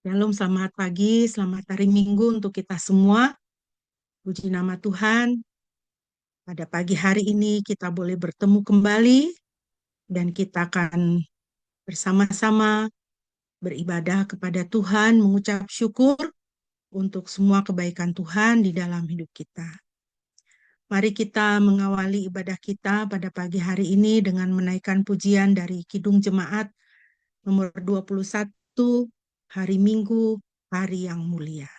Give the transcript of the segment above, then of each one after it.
Shalom, selamat pagi, selamat hari Minggu untuk kita semua. Puji nama Tuhan, pada pagi hari ini kita boleh bertemu kembali dan kita akan bersama-sama beribadah kepada Tuhan, mengucap syukur untuk semua kebaikan Tuhan di dalam hidup kita. Mari kita mengawali ibadah kita pada pagi hari ini dengan menaikkan pujian dari Kidung Jemaat nomor 21, Hari Minggu, Hari yang Mulia.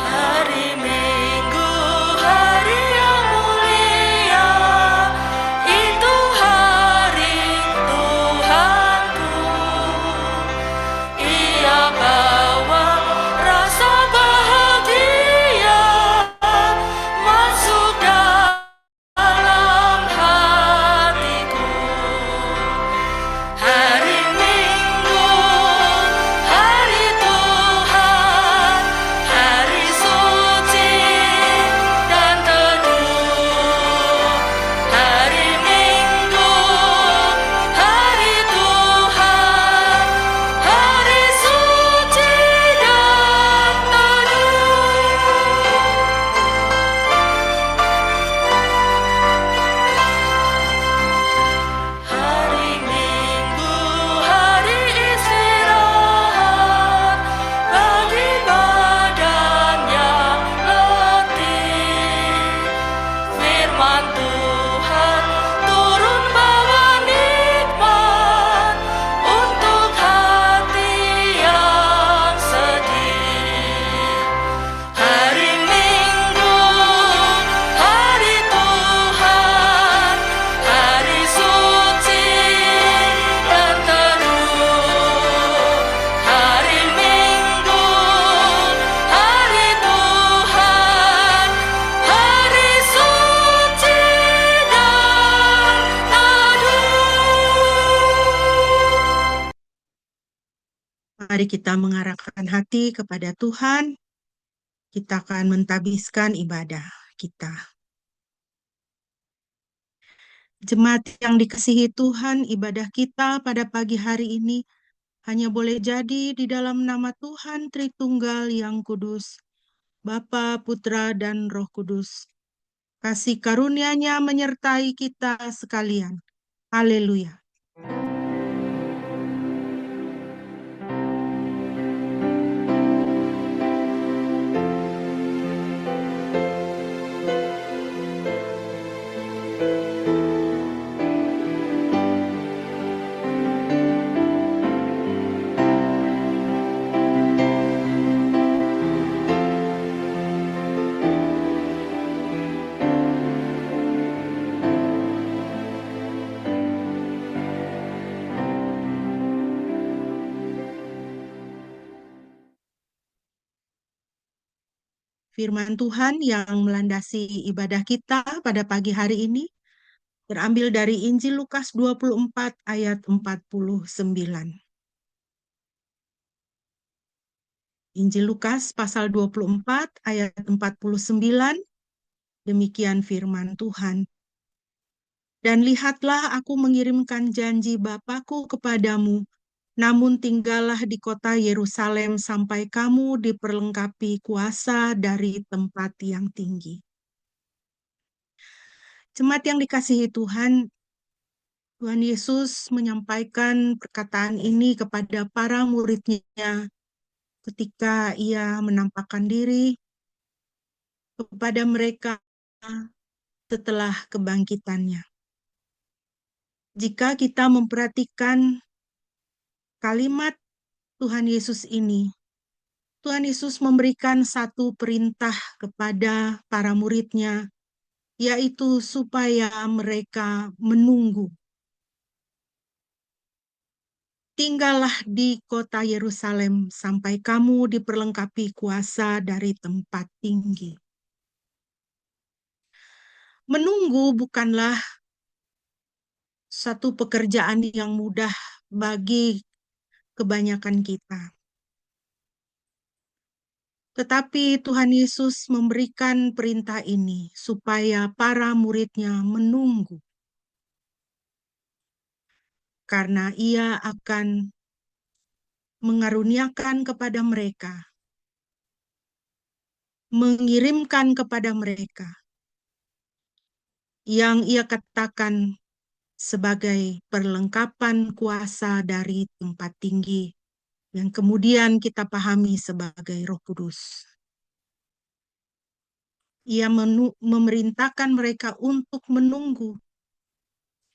Hari Minggu, hari yang mulia, itu hari Tuhanku. Ia bawa rasa bahagia masuk dalam hatiku. Hari Minggu, hari Tuhan, hari suci dan teduh. Hari Minggu, hari Tuhan, hari suci dan teduh. Hari Minggu, hari istirahat bagi badan yang letih. Firman Tuhan turun bawa nikmat untuk hati yang sedih. Hari Minggu, hari Tuhan, hari suci dan teduh. Hari Minggu, hari Tuhan, hari suci dan teduh. Mari kita mengarahkan hati kepada Tuhan. Kita akan mentabiskan ibadah kita. Jemaat yang dikasihi Tuhan, ibadah kita pada pagi hari ini hanya boleh jadi di dalam nama Tuhan Tritunggal yang kudus, Bapa, Putra, dan Roh Kudus. Kasih karunia-Nya menyertai kita sekalian. Haleluya. Firman Tuhan yang melandasi ibadah kita pada pagi hari ini terambil dari Injil Lukas 24 ayat 49. Injil Lukas pasal 24 ayat 49, demikian firman Tuhan. Dan lihatlah, aku mengirimkan janji Bapakku kepadamu, namun tinggallah di kota Yerusalem sampai kamu diperlengkapi kuasa dari tempat yang tinggi. Jemaat yang dikasihi Tuhan, Tuhan Yesus menyampaikan perkataan ini kepada para murid-Nya ketika Ia menampakkan diri kepada mereka setelah kebangkitannya. Jika kita memperhatikan kalimat Tuhan Yesus ini, Tuhan Yesus memberikan satu perintah kepada para murid-Nya, yaitu supaya mereka menunggu. Tinggallah di kota Yerusalem sampai kamu diperlengkapi kuasa dari tempat tinggi. Menunggu bukanlah satu pekerjaan yang mudah bagi kebanyakan kita. Tetapi Tuhan Yesus memberikan perintah ini supaya para murid-Nya menunggu. Karena Ia akan mengaruniakan kepada mereka, mengirimkan kepada mereka yang Ia katakan sebagai perlengkapan kuasa dari tempat tinggi, yang kemudian kita pahami sebagai Roh Kudus. Ia memerintahkan mereka untuk menunggu,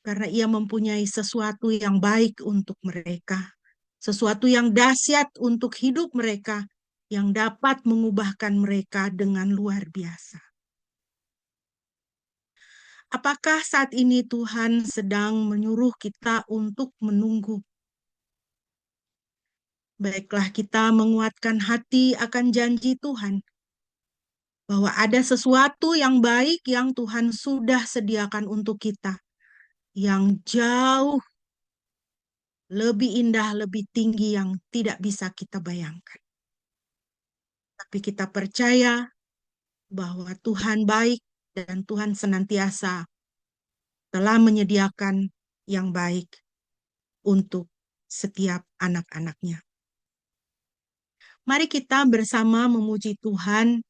karena Ia mempunyai sesuatu yang baik untuk mereka, sesuatu yang dahsyat untuk hidup mereka, yang dapat mengubahkan mereka dengan luar biasa. Apakah saat ini Tuhan sedang menyuruh kita untuk menunggu? Baiklah, kita menguatkan hati akan janji Tuhan, bahwa ada sesuatu yang baik yang Tuhan sudah sediakan untuk kita, yang jauh lebih indah, lebih tinggi, yang tidak bisa kita bayangkan. Tapi kita percaya bahwa Tuhan baik dan Tuhan senantiasa telah menyediakan yang baik untuk setiap anak-anak-Nya. Mari kita bersama memuji Tuhan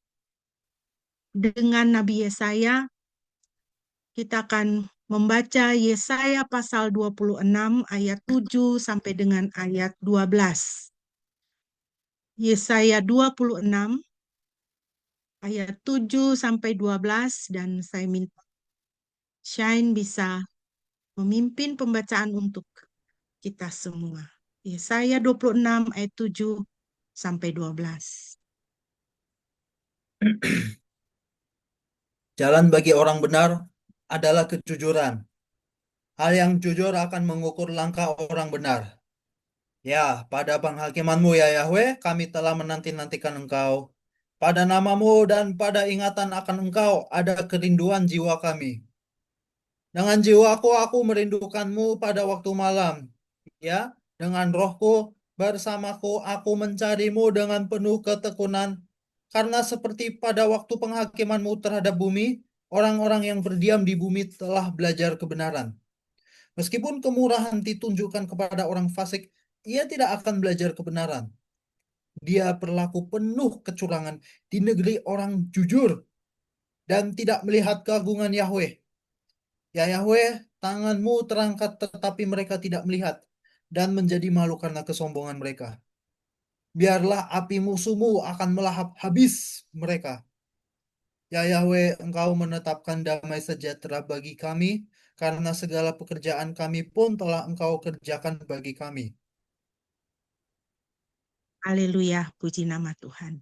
dengan Nabi Yesaya. Kita akan membaca Yesaya pasal 26 ayat 7 sampai dengan ayat 12. Yesaya 26 ayat 7 sampai 12, dan saya minta Shine bisa memimpin pembacaan untuk kita semua. Yesaya 26 ayat 7 sampai 12. Jalan bagi orang benar adalah kejujuran. Hal yang jujur akan mengukur langkah orang benar. Ya, pada penghakiman-Mu ya Yahweh, kami telah menanti-nantikan Engkau. Pada nama-Mu dan pada ingatan akan Engkau ada kerinduan jiwa kami. Dengan jiwaku aku merindukan-Mu pada waktu malam. Ya, dengan rohku bersamaku aku mencari-Mu dengan penuh ketekunan. Karena seperti pada waktu penghakiman-Mu terhadap bumi, orang-orang yang berdiam di bumi telah belajar kebenaran. Meskipun kemurahan ditunjukkan kepada orang fasik, ia tidak akan belajar kebenaran. Dia berlaku penuh kecurangan di negeri orang jujur dan tidak melihat keagungan Yahweh. Ya Yahweh, tangan-Mu terangkat tetapi mereka tidak melihat, dan menjadi malu karena kesombongan mereka. Biarlah api musuh-Mu akan melahap habis mereka. Ya Yahweh, Engkau menetapkan damai sejahtera bagi kami, karena segala pekerjaan kami pun telah Engkau kerjakan bagi kami. Haleluya, puji nama Tuhan.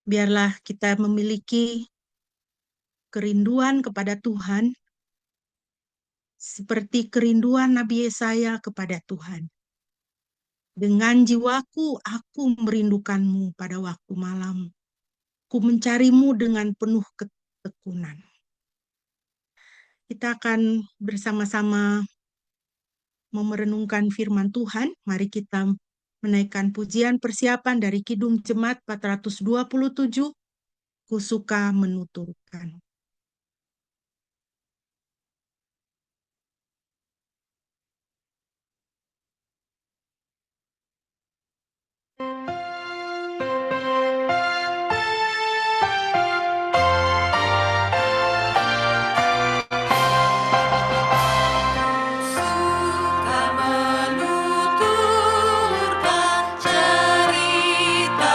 Biarlah kita memiliki kerinduan kepada Tuhan, seperti kerinduan Nabi Yesaya kepada Tuhan. Dengan jiwaku aku merindukan-Mu pada waktu malam. Ku mencari-Mu dengan penuh ketekunan. Kita akan bersama-sama merenungkan firman Tuhan. Mari kita menaikkan pujian persiapan dari Kidung Jemaat 427, Ku suka menuturkan. Cerita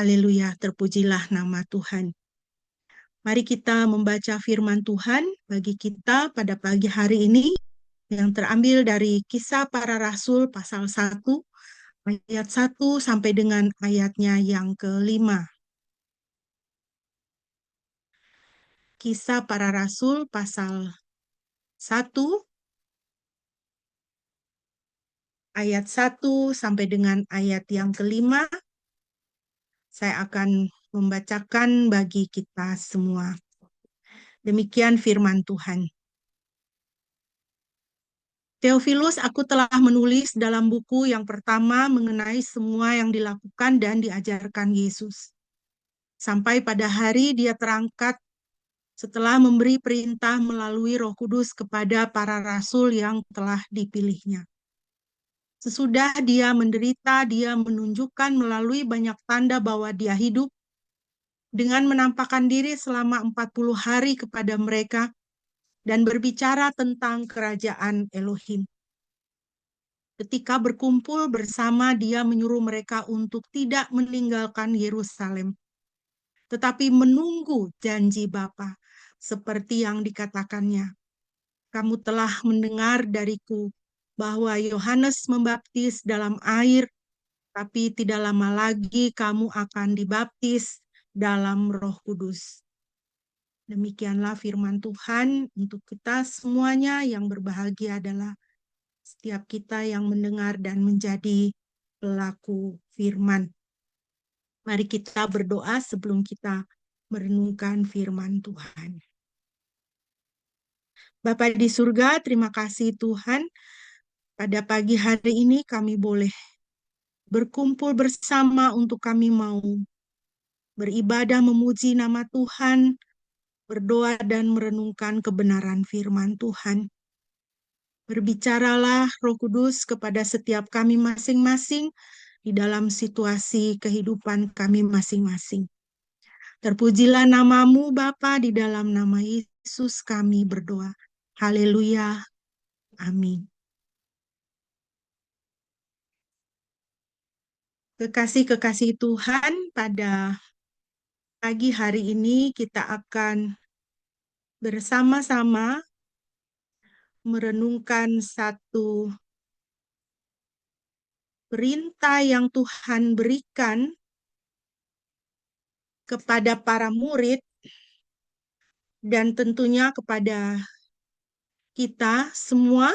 Haleluya, terpujilah nama Tuhan. Mari kita membaca firman Tuhan bagi kita pada pagi hari ini yang terambil dari Kisah Para Rasul pasal 1 ayat 1 sampai dengan ayatnya yang kelima. Kisah Para Rasul pasal 1 ayat 1 sampai dengan ayat yang kelima. Saya akan membacakan bagi kita semua. Demikian firman Tuhan. Theophilus, aku telah menulis dalam buku yang pertama mengenai semua yang dilakukan dan diajarkan Yesus. Sampai pada hari dia terangkat setelah memberi perintah melalui Roh Kudus kepada para rasul yang telah dipilihnya. Sesudah dia menderita, dia menunjukkan melalui banyak tanda bahwa dia hidup dengan menampakkan diri selama 40 hari kepada mereka dan berbicara tentang kerajaan Elohim. Ketika berkumpul bersama, dia menyuruh mereka untuk tidak meninggalkan Yerusalem, tetapi menunggu janji Bapa, seperti yang dikatakannya. Kamu telah mendengar dariku bahwa Yohanes membaptis dalam air, tapi tidak lama lagi kamu akan dibaptis dalam Roh Kudus. Demikianlah firman Tuhan untuk kita semuanya. Yang berbahagia adalah setiap kita yang mendengar dan menjadi pelaku firman. Mari kita berdoa sebelum kita merenungkan firman Tuhan. Bapa di surga, terima kasih Tuhan. Pada pagi hari ini kami boleh berkumpul bersama untuk kami mau beribadah memuji nama Tuhan, berdoa dan merenungkan kebenaran firman Tuhan. Berbicaralah Roh Kudus kepada setiap kami masing-masing di dalam situasi kehidupan kami masing-masing. Terpujilah namamu Bapa, di dalam nama Yesus kami berdoa. Haleluya. Amin. Kekasih-kekasih Tuhan, pada pagi hari ini kita akan bersama-sama merenungkan satu perintah yang Tuhan berikan kepada para murid dan tentunya kepada kita semua,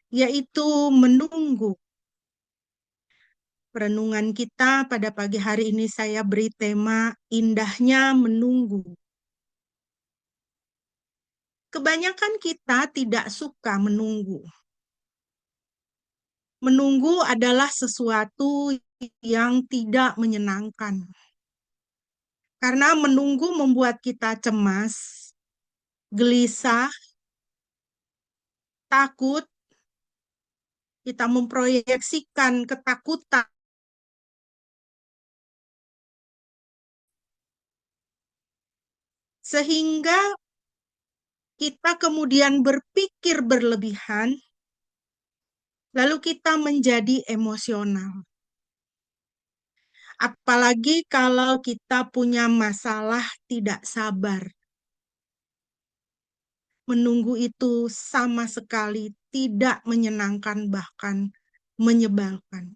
yaitu menunggu. Renungan kita pada pagi hari ini saya beri tema indahnya menunggu. Kebanyakan kita tidak suka menunggu. Menunggu adalah sesuatu yang tidak menyenangkan. Karena menunggu membuat kita cemas, gelisah, takut. Kita memproyeksikan ketakutan. Sehingga kita kemudian berpikir berlebihan, lalu kita menjadi emosional. Apalagi kalau kita punya masalah tidak sabar. Menunggu itu sama sekali tidak menyenangkan, bahkan menyebalkan.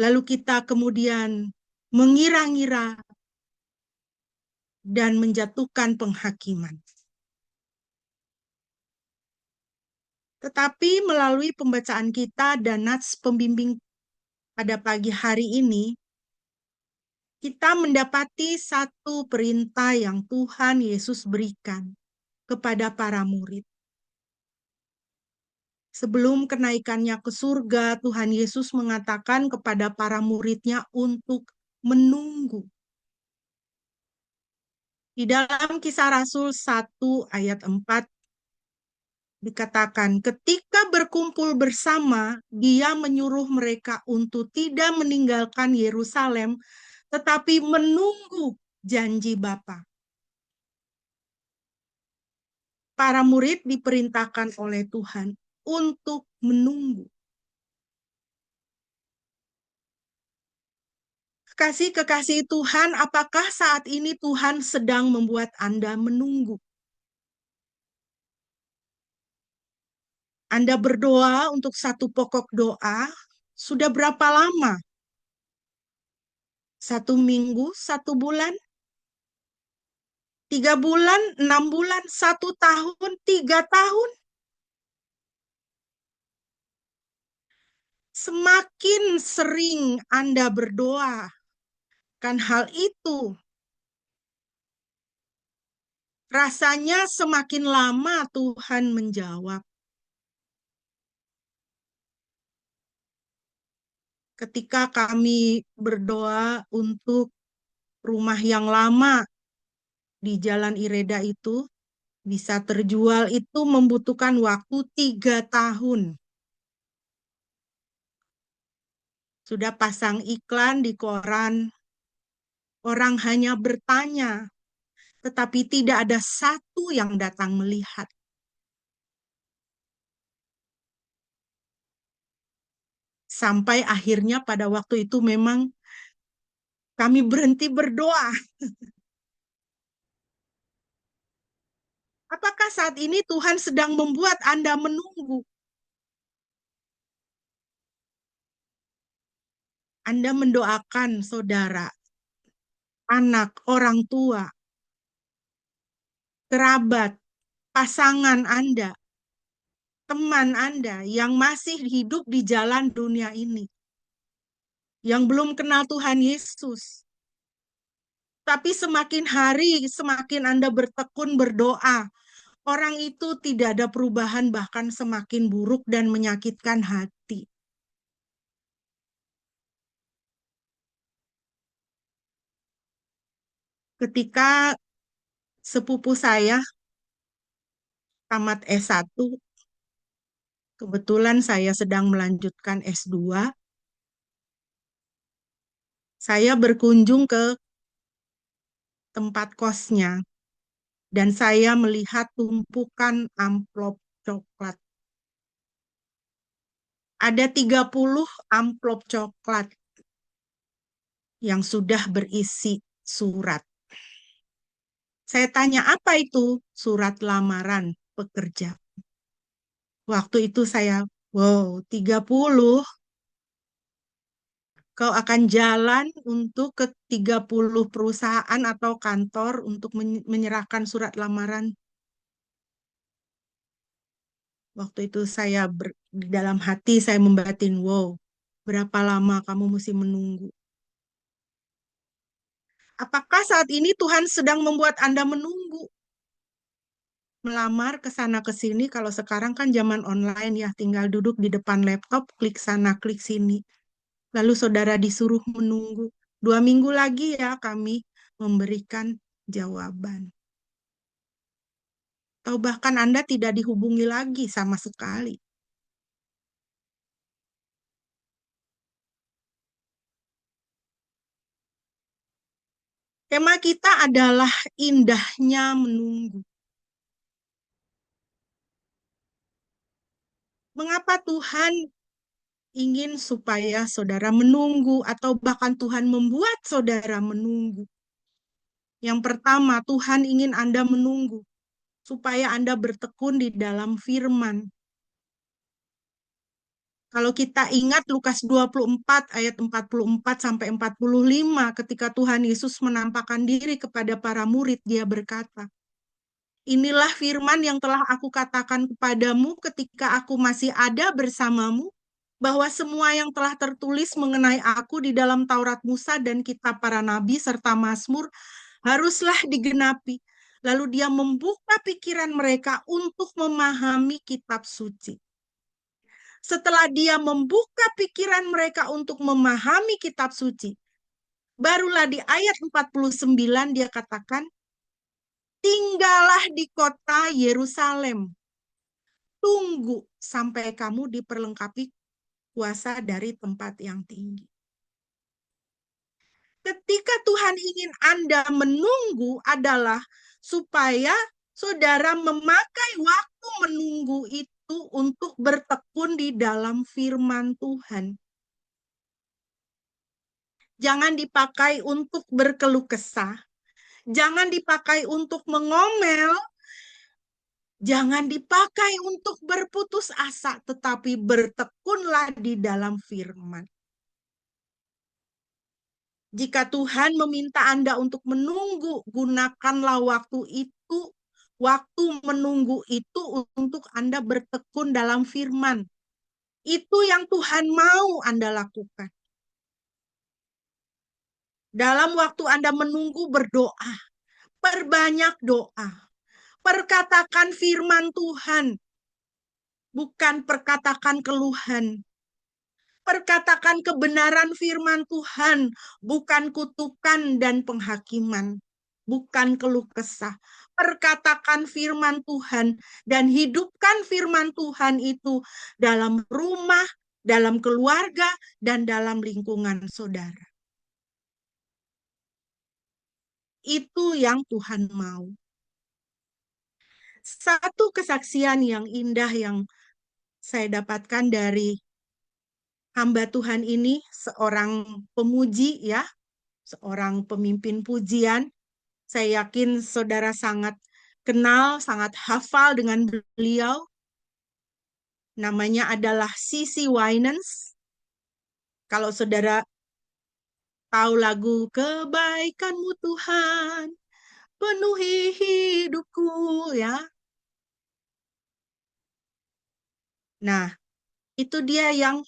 Lalu kita kemudian mengira-ngira dan menjatuhkan penghakiman. Tetapi melalui pembacaan kita dan nats pembimbing pada pagi hari ini, kita mendapati satu perintah yang Tuhan Yesus berikan kepada para murid. Sebelum kenaikannya ke surga, Tuhan Yesus mengatakan kepada para muridnya untuk menunggu. Di dalam Kisah Rasul 1 ayat 4 dikatakan, ketika berkumpul bersama, dia menyuruh mereka untuk tidak meninggalkan Yerusalem, tetapi menunggu janji Bapa. Para murid diperintahkan oleh Tuhan untuk menunggu. Kekasih Tuhan, apakah saat ini Tuhan sedang membuat Anda menunggu? Anda berdoa untuk satu pokok doa, sudah berapa lama? 1 minggu, 1 bulan, 3 bulan, 6 bulan, 1 tahun, 3 tahun? Semakin sering Anda berdoa, kan hal itu rasanya semakin lama Tuhan menjawab. Ketika kami berdoa untuk rumah yang lama di Jalan Ireda itu, bisa terjual itu membutuhkan waktu 3 tahun. Sudah pasang iklan di koran, orang hanya bertanya, tetapi tidak ada satu yang datang melihat. Sampai akhirnya pada waktu itu memang kami berhenti berdoa. Apakah saat ini Tuhan sedang membuat Anda menunggu? Anda mendoakan saudara, anak, orang tua, kerabat, pasangan Anda, teman Anda yang masih hidup di jalan dunia ini, yang belum kenal Tuhan Yesus. Tapi semakin hari, semakin Anda bertekun berdoa, orang itu tidak ada perubahan, bahkan semakin buruk dan menyakitkan hati. Ketika sepupu saya tamat S1, kebetulan saya sedang melanjutkan S2, saya berkunjung ke tempat kosnya, dan saya melihat tumpukan amplop coklat. Ada 30 amplop coklat yang sudah berisi surat. Saya tanya, apa itu? Surat lamaran pekerja. Waktu itu saya, wow, 30. Kau akan jalan untuk ke 30 perusahaan atau kantor untuk menyerahkan surat lamaran. Waktu itu saya di dalam hati saya membatin, wow, berapa lama kamu mesti menunggu? Apakah saat ini Tuhan sedang membuat Anda menunggu? Melamar ke sana ke sini, kalau sekarang kan zaman online ya, tinggal duduk di depan laptop, klik sana, klik sini. Lalu saudara disuruh menunggu. 2 minggu lagi ya kami memberikan jawaban. Atau bahkan Anda tidak dihubungi lagi sama sekali. Tema kita adalah indahnya menunggu. Mengapa Tuhan ingin supaya saudara menunggu atau bahkan Tuhan membuat saudara menunggu? Yang pertama, Tuhan ingin Anda menunggu supaya Anda bertekun di dalam firman. Kalau kita ingat Lukas 24 ayat 44 sampai 45, ketika Tuhan Yesus menampakkan diri kepada para murid, dia berkata, inilah firman yang telah aku katakan kepadamu ketika aku masih ada bersamamu, bahwa semua yang telah tertulis mengenai aku di dalam Taurat Musa dan kitab para nabi serta Mazmur haruslah digenapi. Lalu dia membuka pikiran mereka untuk memahami kitab suci. Setelah dia membuka pikiran mereka untuk memahami kitab suci, barulah di ayat 49 dia katakan, tinggallah di kota Yerusalem. Tunggu sampai kamu diperlengkapi kuasa dari tempat yang tinggi. Ketika Tuhan ingin Anda menunggu adalah supaya saudara memakai waktu menunggu itu untuk bertekun di dalam firman Tuhan. Jangan dipakai untuk berkeluh kesah. Jangan dipakai untuk mengomel. Jangan dipakai untuk berputus asa, tetapi bertekunlah di dalam firman. Jika Tuhan meminta Anda untuk menunggu, gunakanlah waktu itu, waktu menunggu itu untuk Anda bertekun dalam firman. Itu yang Tuhan mau Anda lakukan. Dalam waktu Anda menunggu, berdoa. Perbanyak doa. Perkatakan firman Tuhan. Bukan perkatakan keluhan. Perkatakan kebenaran firman Tuhan. Bukan kutukan dan penghakiman. Bukan keluh kesah. Perkatakan firman Tuhan. Dan hidupkan firman Tuhan itu dalam rumah, dalam keluarga, dan dalam lingkungan saudara. Itu yang Tuhan mau. Satu kesaksian yang indah yang saya dapatkan dari hamba Tuhan ini, seorang pemuji ya, seorang pemimpin pujian. Saya yakin saudara sangat kenal, sangat hafal dengan beliau. Namanya adalah C.C. Winans. Kalau saudara tahu lagu Kebaikan-Mu Tuhan, penuhi hidupku ya. Nah, itu dia yang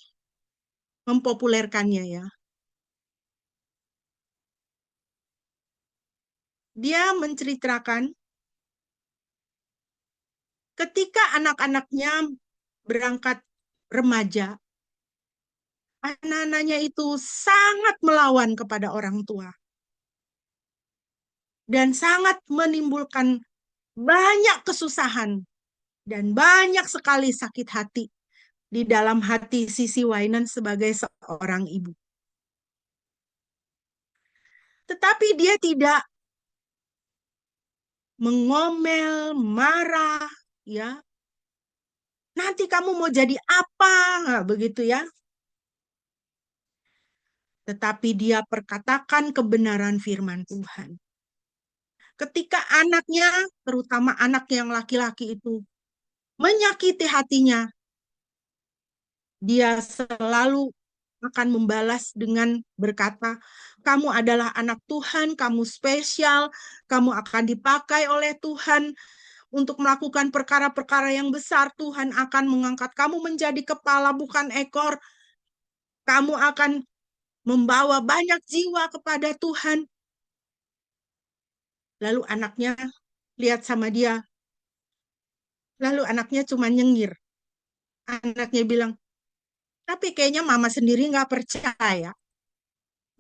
mempopulerkannya ya. Dia menceritakan ketika anak-anaknya berangkat remaja, anak-anaknya itu sangat melawan kepada orang tua. Dan sangat menimbulkan banyak kesusahan dan banyak sekali sakit hati di dalam hati C.C. Winans sebagai seorang ibu. Tetapi dia tidak mengomel, marah, ya. Nanti kamu mau jadi apa? Nah, begitu ya. Tetapi dia perkatakan kebenaran firman Tuhan. Ketika anaknya, terutama anak yang laki-laki itu, menyakiti hatinya, dia selalu akan membalas dengan berkata, kamu adalah anak Tuhan, kamu spesial, kamu akan dipakai oleh Tuhan untuk melakukan perkara-perkara yang besar. Tuhan akan mengangkat kamu menjadi kepala, bukan ekor. Kamu akan membawa banyak jiwa kepada Tuhan. Lalu anaknya lihat sama dia. Lalu anaknya cuma nyengir. Anaknya bilang, tapi kayaknya mama sendiri nggak percaya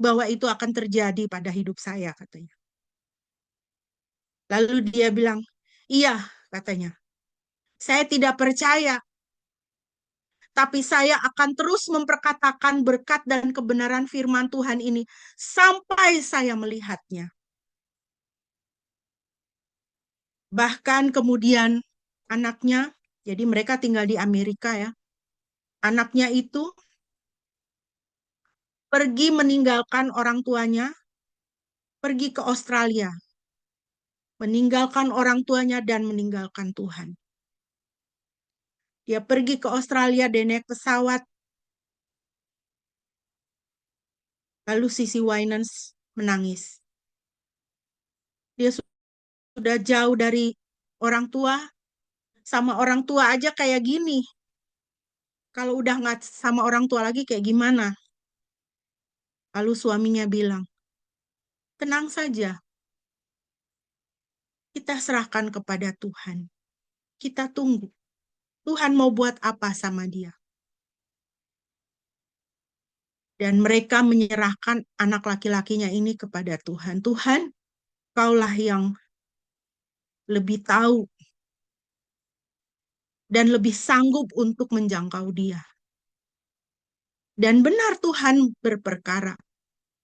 bahwa itu akan terjadi pada hidup saya, katanya. Lalu dia bilang, iya, katanya. Saya tidak percaya, tapi saya akan terus memperkatakan berkat dan kebenaran firman Tuhan ini sampai saya melihatnya. Bahkan kemudian anaknya, jadi mereka tinggal di Amerika ya, anaknya itu pergi meninggalkan orang tuanya, pergi ke Australia, meninggalkan orang tuanya dan meninggalkan Tuhan. Dia pergi ke Australia, dia naik pesawat. Lalu C.C. Winans menangis. Dia sudah jauh dari orang tua, sama orang tua aja kayak gini. Kalau udah nggak sama orang tua lagi kayak gimana? Lalu suaminya bilang, tenang saja, kita serahkan kepada Tuhan. Kita tunggu. Tuhan mau buat apa sama dia? Dan mereka menyerahkan anak laki-lakinya ini kepada Tuhan. Tuhan, Kaulah yang lebih tahu dan lebih sanggup untuk menjangkau dia. Dan benar Tuhan berperkara.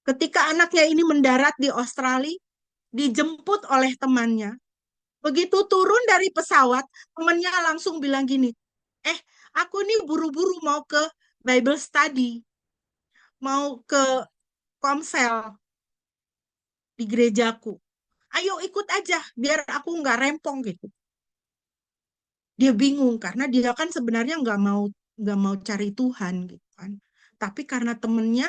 Ketika anaknya ini mendarat di Australia, dijemput oleh temannya. Begitu turun dari pesawat, temannya langsung bilang gini, aku ini buru-buru mau ke Bible study. Mau ke komsel di gerejaku. Ayo ikut aja, biar aku nggak rempong gitu. Dia bingung karena dia kan sebenarnya nggak mau cari Tuhan gitu kan. Tapi karena temennya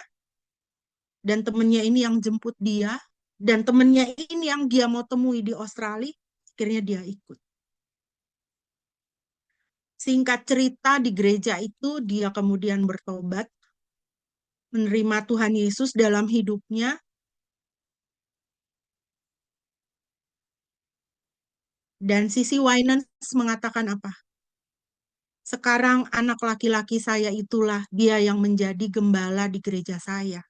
dan temennya ini yang jemput dia dan temennya ini yang dia mau temui di Australia, akhirnya dia ikut. Singkat cerita di gereja itu dia kemudian bertobat, menerima Tuhan Yesus dalam hidupnya. Dan Sisi Winans mengatakan apa? Sekarang anak laki-laki saya itulah dia yang menjadi gembala di gereja saya.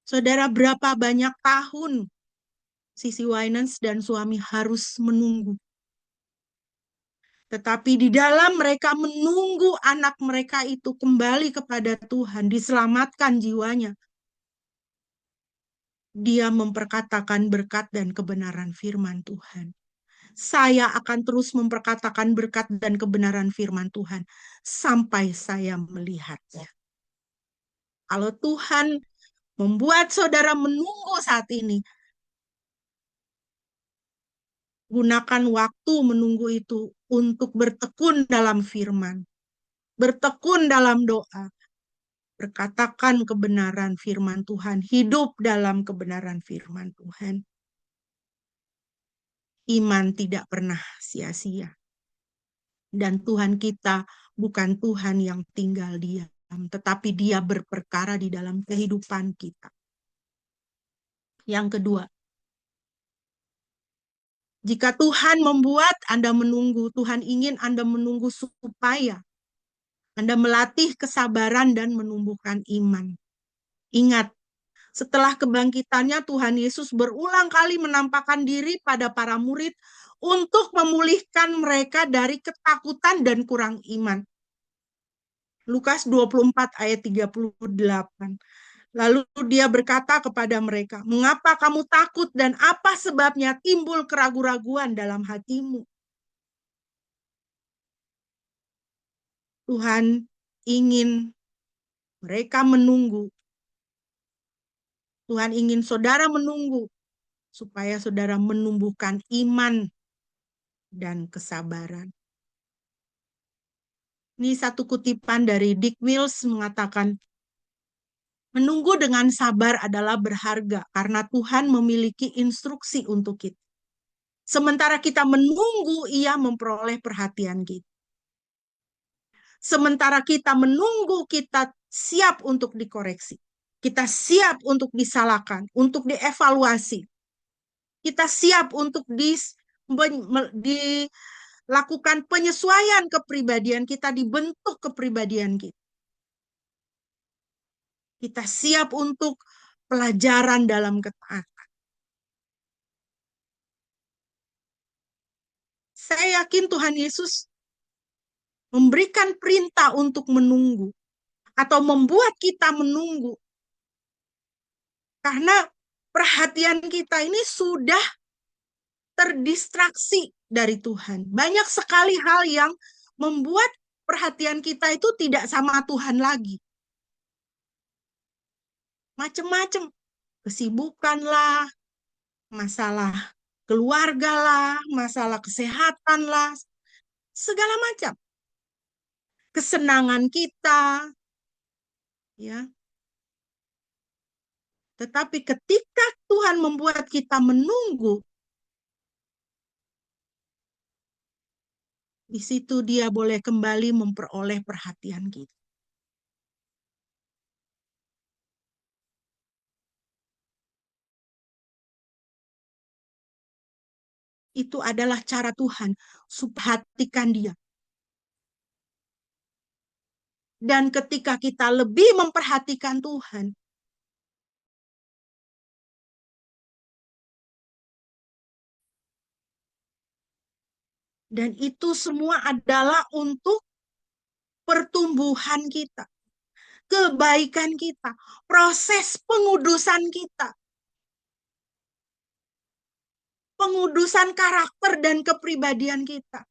Saudara, berapa banyak tahun Sisi Winans dan suami harus menunggu. Tetapi di dalam mereka menunggu anak mereka itu kembali kepada Tuhan, diselamatkan jiwanya. Dia memperkatakan berkat dan kebenaran firman Tuhan. Saya akan terus memperkatakan berkat dan kebenaran firman Tuhan sampai saya melihatnya. Kalau Tuhan membuat saudara menunggu saat ini, gunakan waktu menunggu itu untuk bertekun dalam firman, bertekun dalam doa, berkatakan kebenaran firman Tuhan, hidup dalam kebenaran firman Tuhan. Iman tidak pernah sia-sia. Dan Tuhan kita bukan Tuhan yang tinggal diam, tetapi Dia berperkara di dalam kehidupan kita. Yang kedua, jika Tuhan membuat Anda menunggu, Tuhan ingin Anda menunggu supaya Anda melatih kesabaran dan menumbuhkan iman. Ingat, setelah kebangkitannya Tuhan Yesus berulang kali menampakkan diri pada para murid untuk memulihkan mereka dari ketakutan dan kurang iman. Lukas 24 ayat 38. Lalu dia berkata kepada mereka, mengapa kamu takut dan apa sebabnya timbul keraguan-raguan dalam hatimu? Tuhan ingin mereka menunggu. Tuhan ingin saudara menunggu supaya saudara menumbuhkan iman dan kesabaran. Ini satu kutipan dari Dick Mills mengatakan, menunggu dengan sabar adalah berharga karena Tuhan memiliki instruksi untuk kita. Sementara kita menunggu, Ia memperoleh perhatian kita. Sementara kita menunggu, kita siap untuk dikoreksi. Kita siap untuk disalahkan, untuk dievaluasi. Kita siap untuk dilakukan penyesuaian kepribadian kita, dibentuk kepribadian kita. Kita siap untuk pelajaran dalam ketaatan. Saya yakin Tuhan Yesus memberikan perintah untuk menunggu atau membuat kita menunggu. Karena perhatian kita ini sudah terdistraksi dari Tuhan. Banyak sekali hal yang membuat perhatian kita itu tidak sama Tuhan lagi. Macam-macam. Kesibukan lah, masalah keluarga lah, masalah kesehatan lah, segala macam. Kesenangan kita, ya. Tetapi ketika Tuhan membuat kita menunggu, di situ Dia boleh kembali memperoleh perhatian kita. Itu adalah cara Tuhan, perhatikan Dia. Dan ketika kita lebih memperhatikan Tuhan, dan itu semua adalah untuk pertumbuhan kita, kebaikan kita, proses pengudusan kita, pengudusan karakter dan kepribadian kita.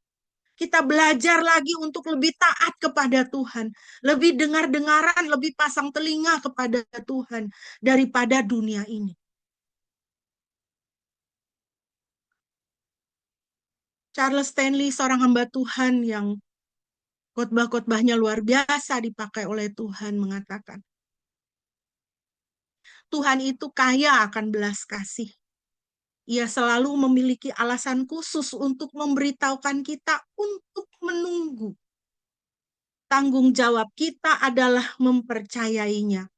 Kita belajar lagi untuk lebih taat kepada Tuhan, lebih dengar-dengaran, lebih pasang telinga kepada Tuhan daripada dunia ini. Charles Stanley, seorang hamba Tuhan yang khotbah-khotbahnya luar biasa dipakai oleh Tuhan, mengatakan, Tuhan itu kaya akan belas kasih. Ia selalu memiliki alasan khusus untuk memberitahukan kita untuk menunggu. Tanggung jawab kita adalah mempercayainya.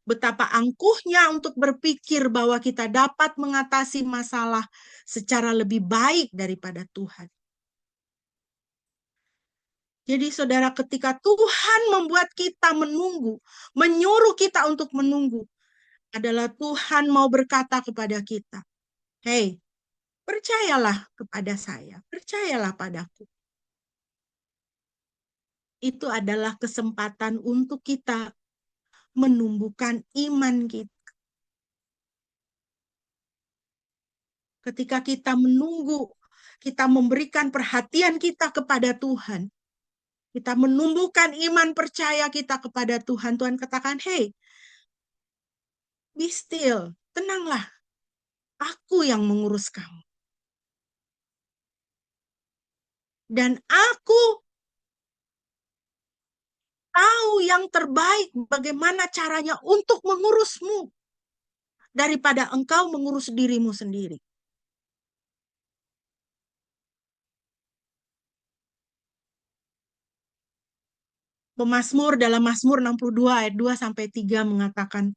Betapa angkuhnya untuk berpikir bahwa kita dapat mengatasi masalah secara lebih baik daripada Tuhan. Jadi saudara, ketika Tuhan membuat kita menunggu, menyuruh kita untuk menunggu, adalah Tuhan mau berkata kepada kita, "Hei, percayalah kepada saya, percayalah padaku." Itu adalah kesempatan untuk kita menumbuhkan iman kita. Ketika kita menunggu, kita memberikan perhatian kita kepada Tuhan, kita menumbuhkan iman percaya kita kepada Tuhan. Tuhan katakan, "Hei, be still, tenanglah. Aku yang mengurus kamu. Dan aku tahu yang terbaik bagaimana caranya untuk mengurusmu daripada engkau mengurus dirimu sendiri." Pemazmur dalam Mazmur 62 ayat 2 sampai 3 mengatakan,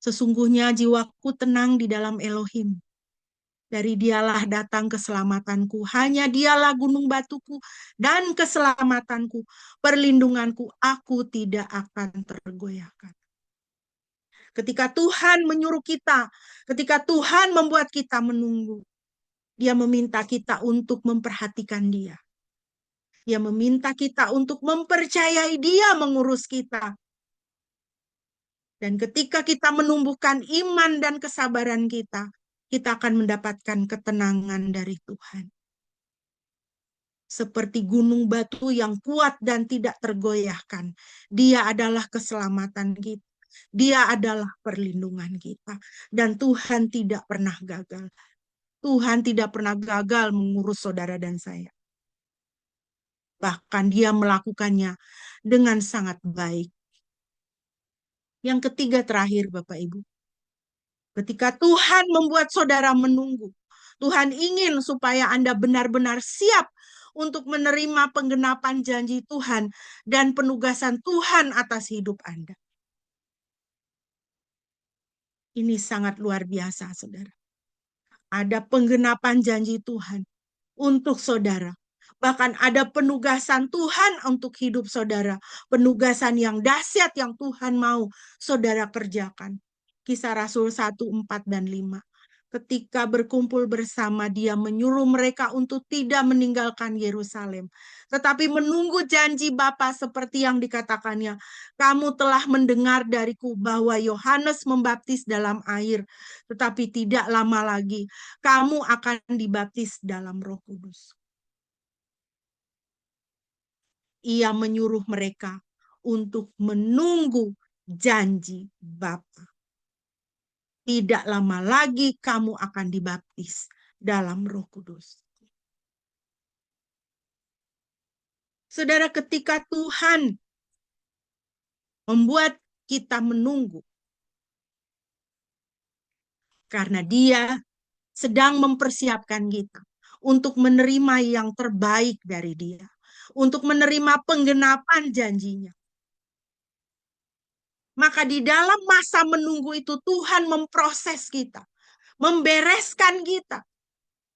"Sesungguhnya jiwaku tenang di dalam Elohim. Dari dialah datang keselamatanku. Hanya dialah gunung batuku dan keselamatanku. Perlindunganku, aku tidak akan tergoyahkan." Ketika Tuhan menyuruh kita, ketika Tuhan membuat kita menunggu, Dia meminta kita untuk memperhatikan Dia. Dia meminta kita untuk mempercayai Dia mengurus kita. Dan ketika kita menumbuhkan iman dan kesabaran kita akan mendapatkan ketenangan dari Tuhan. Seperti gunung batu yang kuat dan tidak tergoyahkan. Dia adalah keselamatan kita. Dia adalah perlindungan kita. Dan Tuhan tidak pernah gagal. Tuhan tidak pernah gagal mengurus saudara dan saya. Bahkan Dia melakukannya dengan sangat baik. Yang ketiga terakhir, Bapak Ibu. Ketika Tuhan membuat saudara menunggu, Tuhan ingin supaya Anda benar-benar siap untuk menerima penggenapan janji Tuhan dan penugasan Tuhan atas hidup Anda. Ini sangat luar biasa, saudara. Ada penggenapan janji Tuhan untuk saudara. Bahkan ada penugasan Tuhan untuk hidup saudara. Penugasan yang dahsyat yang Tuhan mau saudara kerjakan. Kisah Rasul 1, 4, dan 5. Ketika berkumpul bersama, Dia menyuruh mereka untuk tidak meninggalkan Yerusalem, tetapi menunggu janji Bapa seperti yang dikatakannya. "Kamu telah mendengar dariku bahwa Yohanes membaptis dalam air, tetapi tidak lama lagi kamu akan dibaptis dalam Roh Kudus." Ia menyuruh mereka untuk menunggu janji Bapa. Tidak lama lagi kamu akan dibaptis dalam Roh Kudus. Saudara, ketika Tuhan membuat kita menunggu, karena Dia sedang mempersiapkan kita untuk menerima yang terbaik dari Dia, untuk menerima penggenapan janjinya. Maka di dalam masa menunggu itu Tuhan memproses kita, membereskan kita,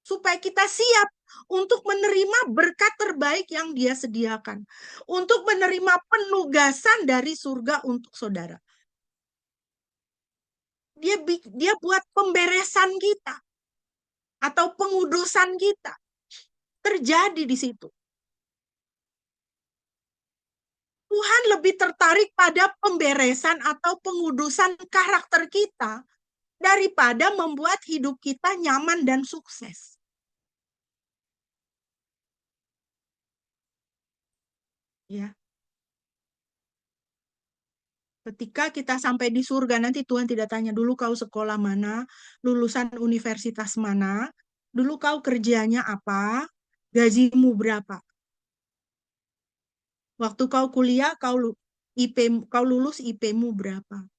supaya kita siap untuk menerima berkat terbaik yang Dia sediakan, untuk menerima penugasan dari surga untuk saudara. Dia buat pemberesan kita atau pengudusan kita terjadi di situ. Tuhan lebih tertarik pada pemberesan atau pengudusan karakter kita daripada membuat hidup kita nyaman dan sukses. Ya, ketika kita sampai di surga nanti Tuhan tidak tanya dulu kau sekolah mana, lulusan universitas mana, dulu kau kerjanya apa, gajimu berapa. Waktu kau kuliah kau lulus IP-mu berapa.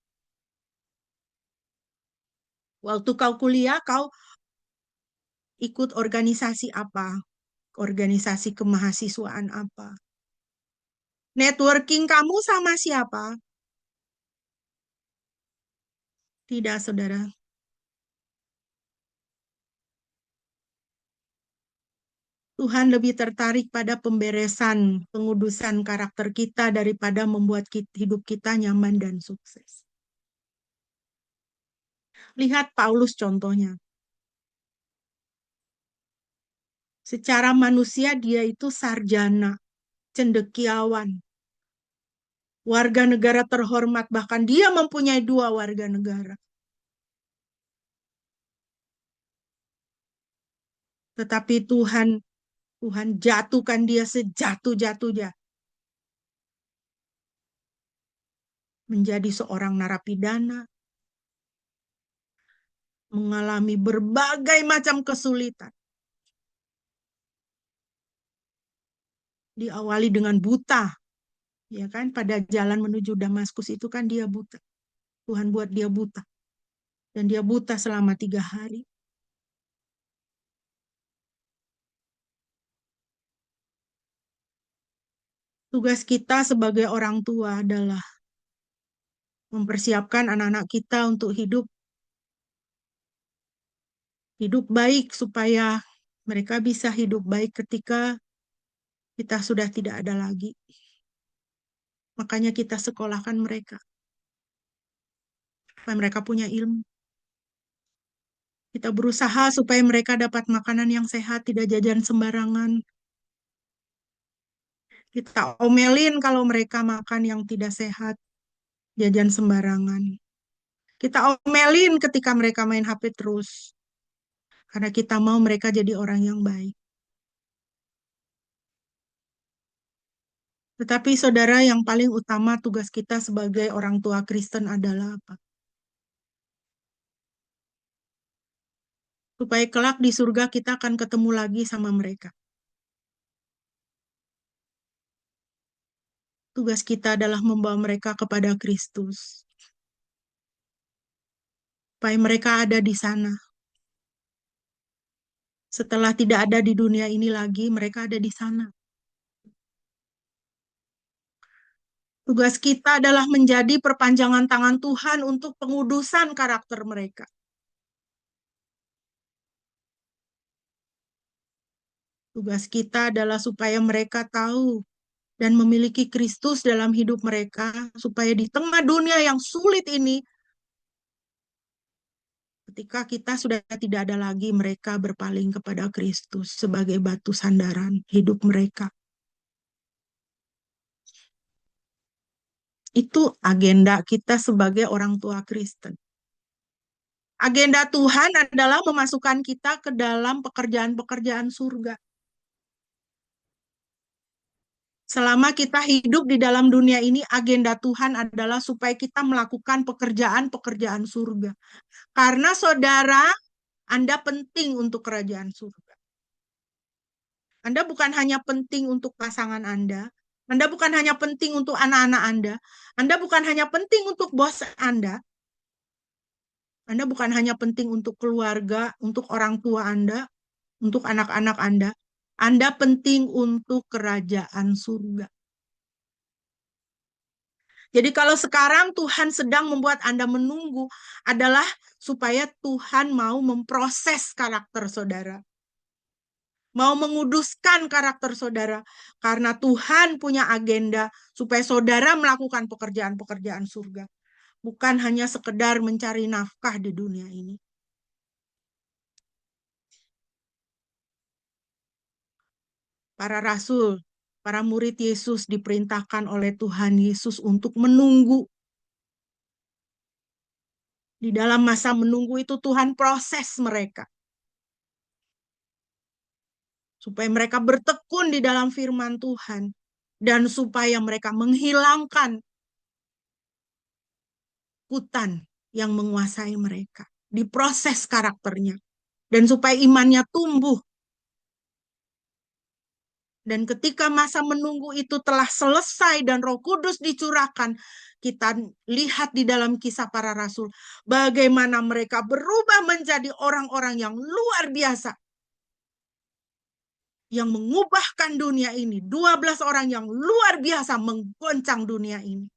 Waktu kau kuliah kau ikut organisasi apa, organisasi kemahasiswaan apa. Networking kamu sama siapa? Tidak, saudara. Tuhan lebih tertarik pada pemberesan, pengudusan karakter kita daripada membuat hidup kita nyaman dan sukses. Lihat Paulus contohnya. Secara manusia dia itu sarjana, cendekiawan, warga negara terhormat, bahkan dia mempunyai 2 warga negara. Tetapi Tuhan jatuhkan dia sejatuh-jatuhnya menjadi seorang narapidana, mengalami berbagai macam kesulitan. Diawali dengan buta, ya kan? Pada jalan menuju Damaskus itu kan dia buta. Tuhan buat dia buta. Dan dia buta selama 3 hari. Tugas kita sebagai orang tua adalah mempersiapkan anak-anak kita untuk hidup baik supaya mereka bisa hidup baik ketika kita sudah tidak ada lagi. Makanya kita sekolahkan mereka supaya mereka punya ilmu. Kita berusaha supaya mereka dapat makanan yang sehat, tidak jajan sembarangan. Kita omelin kalau mereka makan yang tidak sehat, jajan sembarangan. Kita omelin ketika mereka main HP terus. Karena kita mau mereka jadi orang yang baik. Tetapi saudara, yang paling utama tugas kita sebagai orang tua Kristen adalah apa? Supaya kelak di surga kita akan ketemu lagi sama mereka. Tugas kita adalah membawa mereka kepada Kristus. Supaya mereka ada di sana. Setelah tidak ada di dunia ini lagi, mereka ada di sana. Tugas kita adalah menjadi perpanjangan tangan Tuhan untuk pengudusan karakter mereka. Tugas kita adalah supaya mereka tahu dan memiliki Kristus dalam hidup mereka, supaya di tengah dunia yang sulit ini, ketika kita sudah tidak ada lagi, mereka berpaling kepada Kristus sebagai batu sandaran hidup mereka. Itu agenda kita sebagai orang tua Kristen. Agenda Tuhan adalah memasukkan kita ke dalam pekerjaan-pekerjaan surga. Selama kita hidup di dalam dunia ini, agenda Tuhan adalah supaya kita melakukan pekerjaan-pekerjaan surga. Karena saudara, Anda penting untuk kerajaan surga. Anda bukan hanya penting untuk pasangan Anda bukan hanya penting untuk anak-anak Anda bukan hanya penting untuk bos Anda bukan hanya penting untuk keluarga, untuk orang tua Anda, untuk anak-anak Anda penting untuk kerajaan surga. Jadi kalau sekarang Tuhan sedang membuat Anda menunggu adalah supaya Tuhan mau memproses karakter saudara. Mau menguduskan karakter saudara. Karena Tuhan punya agenda supaya saudara melakukan pekerjaan-pekerjaan surga. Bukan hanya sekedar mencari nafkah di dunia ini. Para rasul, para murid Yesus diperintahkan oleh Tuhan Yesus untuk menunggu. Di dalam masa menunggu itu Tuhan proses mereka. Supaya mereka bertekun di dalam firman Tuhan. dan supaya mereka menghilangkan ketakutan yang menguasai mereka. Diproses karakternya. Dan supaya imannya tumbuh. Dan ketika masa menunggu itu telah selesai dan Roh Kudus dicurahkan, kita lihat di dalam Kisah Para Rasul bagaimana mereka berubah menjadi orang-orang yang luar biasa. Yang mengubahkan dunia ini. 12 orang yang luar biasa menggoncang dunia ini.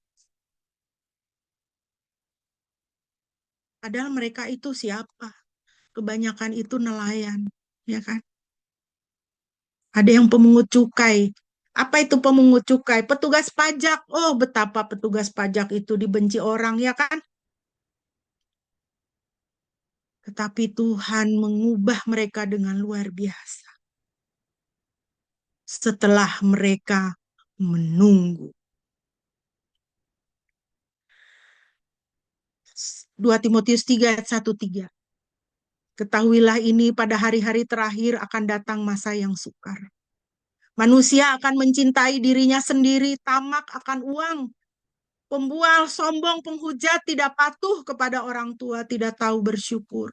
Padahal mereka itu siapa? Kebanyakan itu nelayan, ya kan? Ada yang pemungut cukai. Apa itu pemungut cukai? Petugas pajak. Oh, betapa petugas pajak itu dibenci orang, ya kan? Tetapi Tuhan mengubah mereka dengan luar biasa. Setelah mereka menunggu. 2 Timotius 3 ayat 1-3. Ketahuilah ini pada hari-hari terakhir akan datang masa yang sukar. Manusia akan mencintai dirinya sendiri, tamak akan uang. Pembual, sombong, penghujat, tidak patuh kepada orang tua, tidak tahu bersyukur.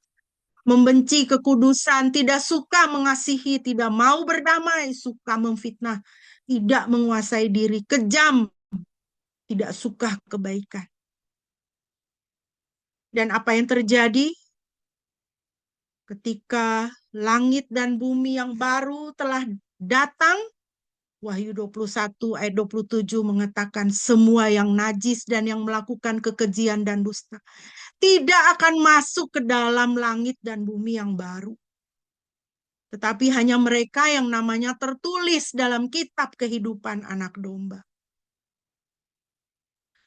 Membenci kekudusan, tidak suka mengasihi, tidak mau berdamai, suka memfitnah, tidak menguasai diri, kejam, tidak suka kebaikan. Dan apa yang terjadi? Ketika langit dan bumi yang baru telah datang, Wahyu 21 ayat 27 mengatakan semua yang najis dan yang melakukan kekejian dan dusta tidak akan masuk ke dalam langit dan bumi yang baru. Tetapi hanya mereka yang namanya tertulis dalam kitab kehidupan anak domba.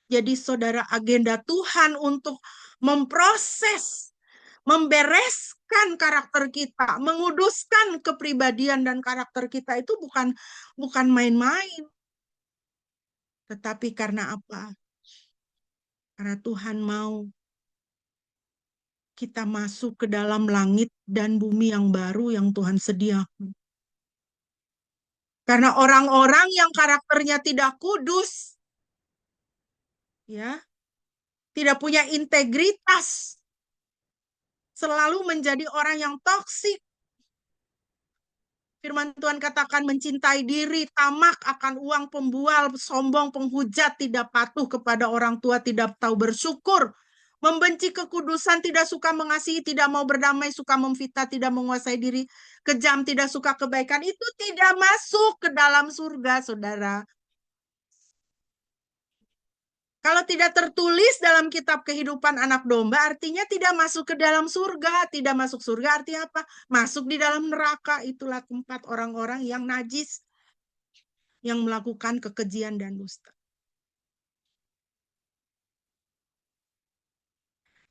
Jadi saudara, agenda Tuhan untuk memproses, membereskan karakter kita, menguduskan kepribadian dan karakter kita itu bukan main-main. Tetapi karena apa? Karena Tuhan mau kita masuk ke dalam langit dan bumi yang baru yang Tuhan sediakan. Karena orang-orang yang karakternya tidak kudus, ya, tidak punya integritas, selalu menjadi orang yang toksik. Firman Tuhan katakan mencintai diri, tamak akan uang, pembual, sombong, penghujat, tidak patuh kepada orang tua, tidak tahu bersyukur, membenci kekudusan, tidak suka mengasihi, tidak mau berdamai, suka memfitnah, tidak menguasai diri, kejam, tidak suka kebaikan, itu tidak masuk ke dalam surga, saudara. Kalau tidak tertulis dalam kitab kehidupan anak domba, artinya tidak masuk ke dalam surga. Tidak masuk surga artinya apa? Masuk di dalam neraka. Itulah tempat orang-orang yang najis, yang melakukan kekejian dan dusta.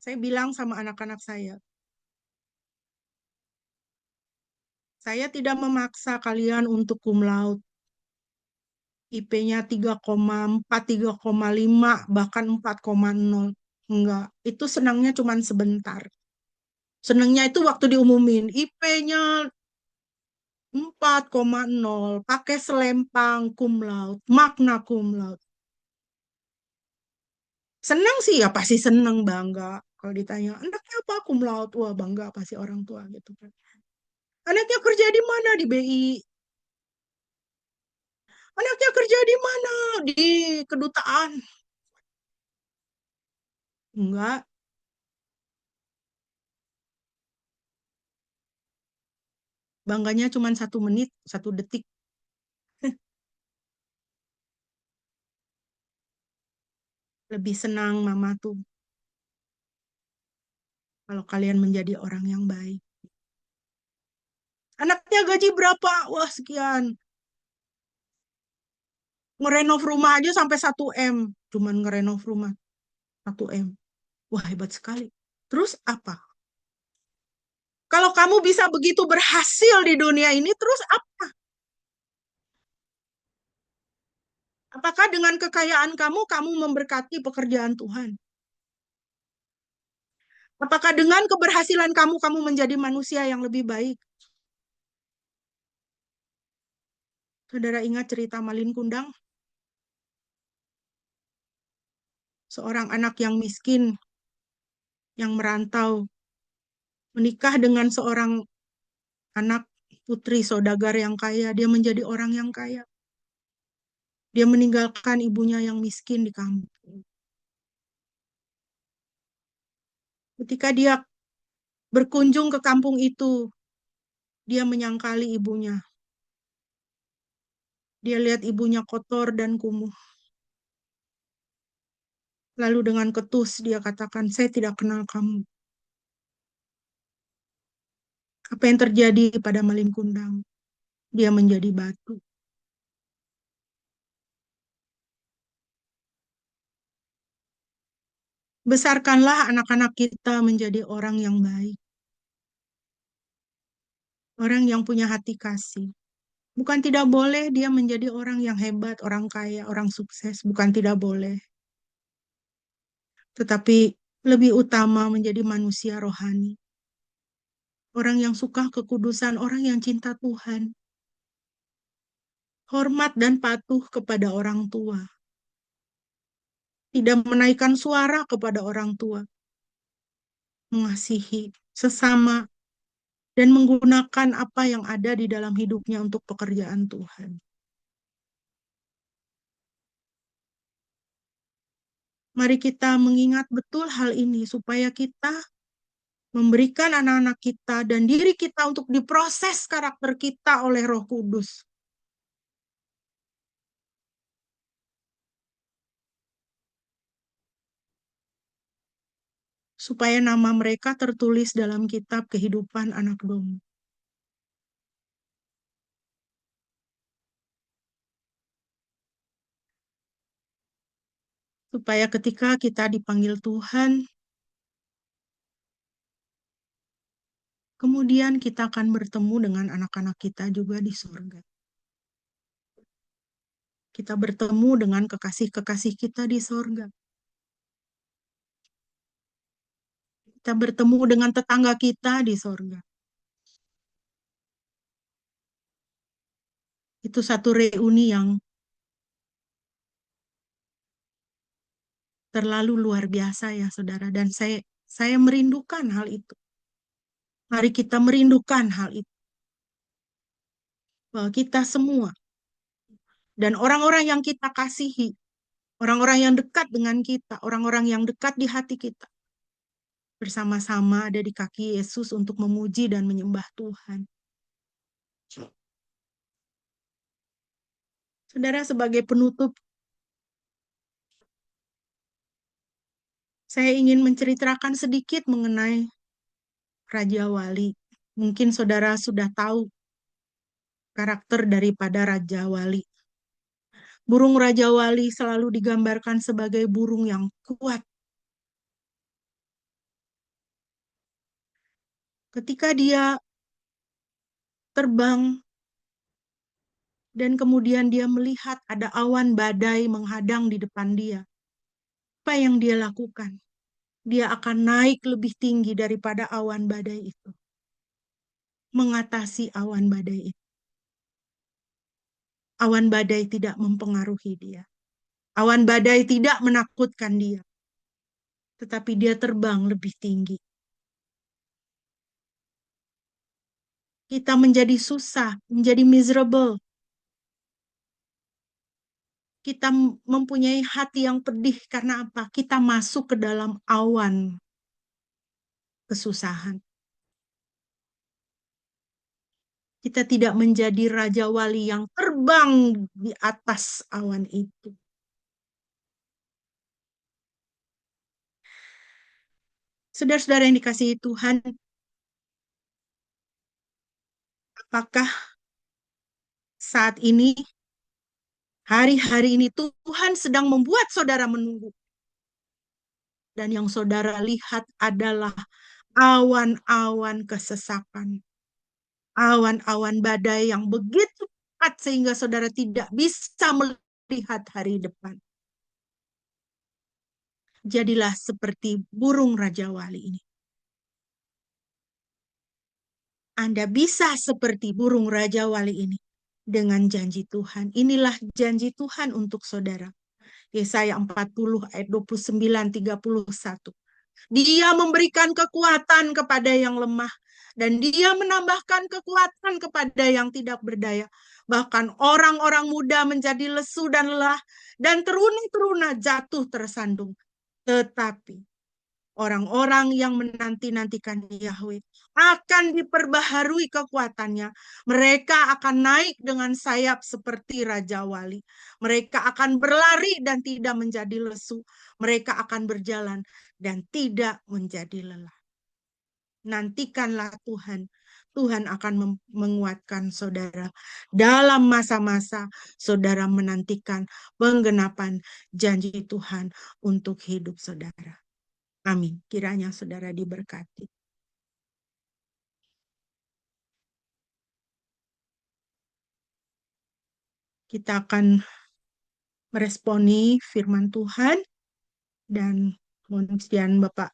Saya bilang sama anak-anak saya tidak memaksa kalian untuk cum laude. IP-nya 3,4, 3,5, bahkan 4,0. Enggak, itu senangnya cuma sebentar. Senangnya itu waktu diumumin, IP-nya 4,0, pakai selempang cum laude, magna cum laude. Senang sih ya, pasti senang, bangga. Kalau ditanya, anaknya apa cum laude? Wah, bangga pasti orang tua gitu kan. Anaknya kerja di mana? Di BI. Anaknya kerja di mana? Di kedutaan. Enggak, bangganya cuma 1 menit, 1 detik. Lebih senang mama tuh kalau kalian menjadi orang yang baik. Anaknya gaji berapa? Wah, sekian. Ngerenov rumah aja sampai 1 M. Cuman ngerenov rumah 1 M. Wah, hebat sekali. Terus apa? Kalau kamu bisa begitu berhasil di dunia ini, terus apa? Apakah dengan kekayaan kamu, kamu memberkati pekerjaan Tuhan? Apakah dengan keberhasilan kamu, kamu menjadi manusia yang lebih baik? Saudara ingat cerita Malin Kundang? seorang anak yang miskin, yang merantau, menikah dengan seorang anak putri saudagar yang kaya, dia menjadi orang yang kaya. Dia meninggalkan ibunya yang miskin di kampung. Ketika dia berkunjung ke kampung itu, dia menyangkali ibunya. Dia lihat ibunya kotor dan kumuh. Lalu dengan ketus dia katakan, "Saya tidak kenal kamu." Apa yang terjadi pada Malin Kundang? Dia menjadi batu. Besarkanlah anak-anak kita menjadi orang yang baik. Orang yang punya hati kasih. Bukan tidak boleh dia menjadi orang yang hebat, orang kaya, orang sukses. Bukan tidak boleh. Tetapi lebih utama menjadi manusia rohani. Orang yang suka kekudusan, orang yang cinta Tuhan. Hormat dan patuh kepada orang tua. Tidak menaikkan suara kepada orang tua. Mengasihi sesama dan menggunakan apa yang ada di dalam hidupnya untuk pekerjaan Tuhan. Mari kita mengingat betul hal ini supaya kita memberikan anak-anak kita dan diri kita untuk diproses karakter kita oleh Roh Kudus. Supaya nama mereka tertulis dalam kitab kehidupan anak domba. Supaya ketika kita dipanggil Tuhan, kemudian kita akan bertemu dengan anak-anak kita juga di surga. Kita bertemu dengan kekasih-kekasih kita di surga. Kita bertemu dengan tetangga kita di surga. Itu satu reuni yang terlalu luar biasa ya saudara. Dan saya merindukan hal itu. Mari kita merindukan hal itu. Bahwa kita semua dan orang-orang yang kita kasihi, orang-orang yang dekat dengan kita, orang-orang yang dekat di hati kita, bersama-sama ada di kaki Yesus untuk memuji dan menyembah Tuhan. Saudara, sebagai penutup, saya ingin menceritakan sedikit mengenai Raja Wali. Mungkin saudara sudah tahu karakter daripada Raja Wali. Burung Raja Wali selalu digambarkan sebagai burung yang kuat. Ketika dia terbang dan kemudian dia melihat ada awan badai menghadang di depan dia, apa yang dia lakukan? Dia akan naik lebih tinggi daripada awan badai itu. Mengatasi awan badai itu. Awan badai tidak mempengaruhi dia. Awan badai tidak menakutkan dia. Tetapi dia terbang lebih tinggi. Kita menjadi susah, menjadi miserable. Kita mempunyai hati yang pedih karena apa? Kita masuk ke dalam awan kesusahan. Kita tidak menjadi Raja Wali yang terbang di atas awan itu. Saudara-saudara yang dikasihi Tuhan, apakah saat ini, hari-hari ini Tuhan sedang membuat saudara menunggu? Dan yang saudara lihat adalah awan-awan kesesakan. Awan-awan badai yang begitu cepat sehingga saudara tidak bisa melihat hari depan. Jadilah seperti burung Raja Wali ini. Anda bisa seperti burung Raja Wali ini dengan janji Tuhan. Inilah janji Tuhan untuk saudara. Yesaya 40 ayat 29-31. Dia memberikan kekuatan kepada yang lemah dan dia menambahkan kekuatan kepada yang tidak berdaya. Bahkan orang-orang muda menjadi lesu dan lelah dan teruna-teruna jatuh tersandung. Tetapi orang-orang yang menanti-nantikan Yahweh akan diperbaharui kekuatannya. Mereka akan naik dengan sayap seperti Raja Wali. Mereka akan berlari dan tidak menjadi lesu. Mereka akan berjalan dan tidak menjadi lelah. Nantikanlah Tuhan. Tuhan akan menguatkan saudara. Dalam masa-masa saudara menantikan penggenapan janji Tuhan untuk hidup saudara. Amin. Kiranya saudara diberkati. Kita akan meresponi firman Tuhan dan mohon kesediaan Bapak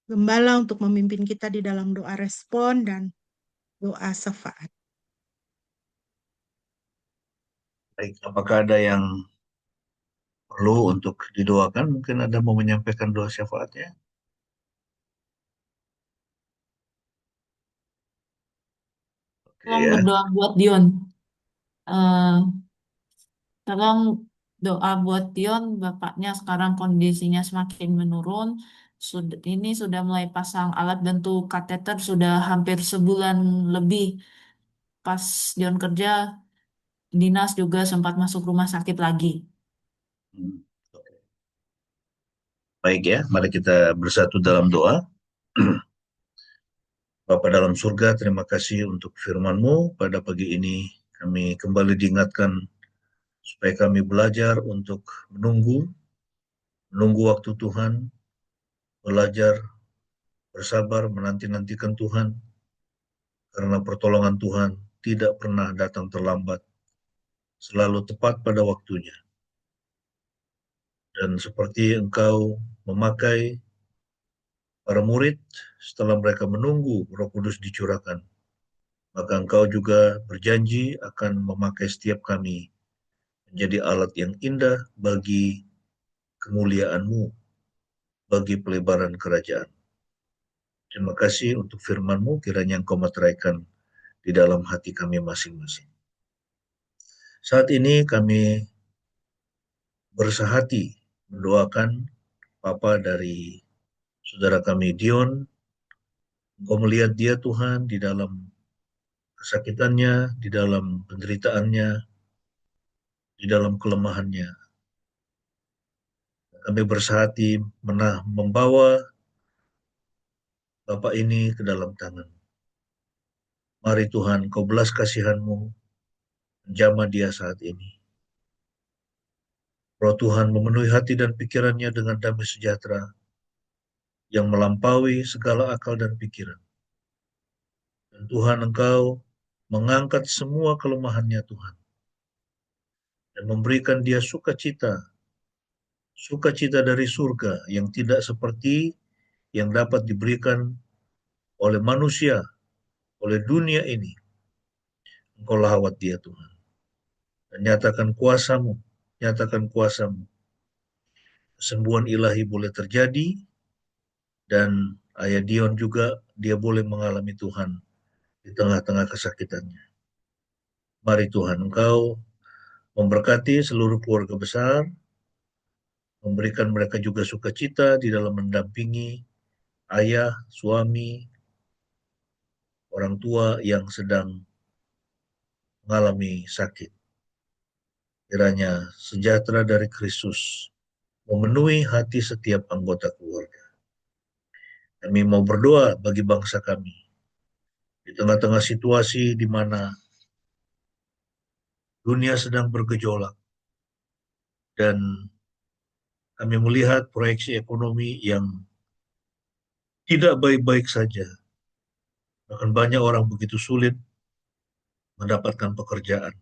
Gembala untuk memimpin kita di dalam doa respon dan doa syafaat. Baik, apakah ada yang perlu untuk didoakan? Mungkin ada mau menyampaikan doa syafaatnya? Oke Tolong ya. berdoa buat Dion. Eh, Tolong doa buat Dion. Bapaknya sekarang kondisinya semakin menurun. Ini sudah mulai pasang alat bantu kateter sudah hampir sebulan lebih. Pas Dion kerja, dinas juga sempat masuk rumah sakit lagi. Hmm. Baik ya, mari kita bersatu dalam doa. Bapa dalam surga, terima kasih untuk firman-Mu pada pagi ini. Kami kembali diingatkan supaya kami belajar untuk menunggu waktu Tuhan, belajar bersabar, menanti-nantikan Tuhan, karena pertolongan Tuhan tidak pernah datang terlambat, selalu tepat pada waktunya. Dan seperti Engkau memakai para murid setelah mereka menunggu Roh Kudus dicurahkan, maka Engkau juga berjanji akan memakai setiap kami menjadi alat yang indah bagi kemuliaan-Mu, bagi pelebaran kerajaan. Terima kasih untuk firman-Mu, kiranya Engkau meteraikan di dalam hati kami masing-masing. Saat ini kami bersahati mendoakan Papa dari saudara kami Dion. Engkau melihat dia Tuhan di dalam kesakitannya, di dalam penderitaannya, di dalam kelemahannya. Kami bersahati membawa Bapak ini ke dalam tangan. Mari Tuhan, Kau belas kasihan-Mu menjamah dia saat ini. Roh Tuhan memenuhi hati dan pikirannya dengan damai sejahtera yang melampaui segala akal dan pikiran. Dan Tuhan, Engkau mengangkat semua kelemahannya Tuhan, dan memberikan dia sukacita dari surga yang tidak seperti yang dapat diberikan oleh manusia, oleh dunia ini. Engkau lawat dia Tuhan, dan nyatakan kuasa-Mu, kesembuhan ilahi boleh terjadi, dan Ayah Dion juga dia boleh mengalami Tuhan di tengah-tengah kesakitannya. Mari Tuhan, Engkau memberkati seluruh keluarga besar, memberikan mereka juga sukacita di dalam mendampingi ayah, suami, orang tua yang sedang mengalami sakit. Kiranya sejahtera dari Kristus memenuhi hati setiap anggota keluarga. Kami mau berdoa bagi bangsa kami di tengah-tengah situasi di mana dunia sedang bergejolak dan kami melihat proyeksi ekonomi yang tidak baik-baik saja. Bahkan banyak orang begitu sulit mendapatkan pekerjaan,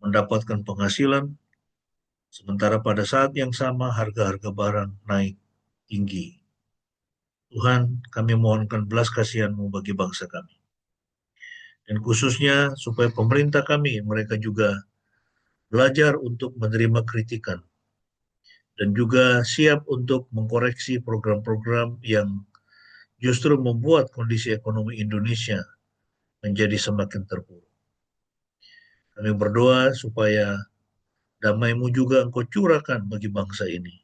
mendapatkan penghasilan, sementara pada saat yang sama harga-harga barang naik tinggi. Tuhan, kami mohonkan belas kasihan-Mu bagi bangsa kami. Dan khususnya supaya pemerintah kami, mereka juga belajar untuk menerima kritikan, dan juga siap untuk mengkoreksi program-program yang justru membuat kondisi ekonomi Indonesia menjadi semakin terpuruk. Kami berdoa supaya damai-Mu juga Engkau curahkan bagi bangsa ini.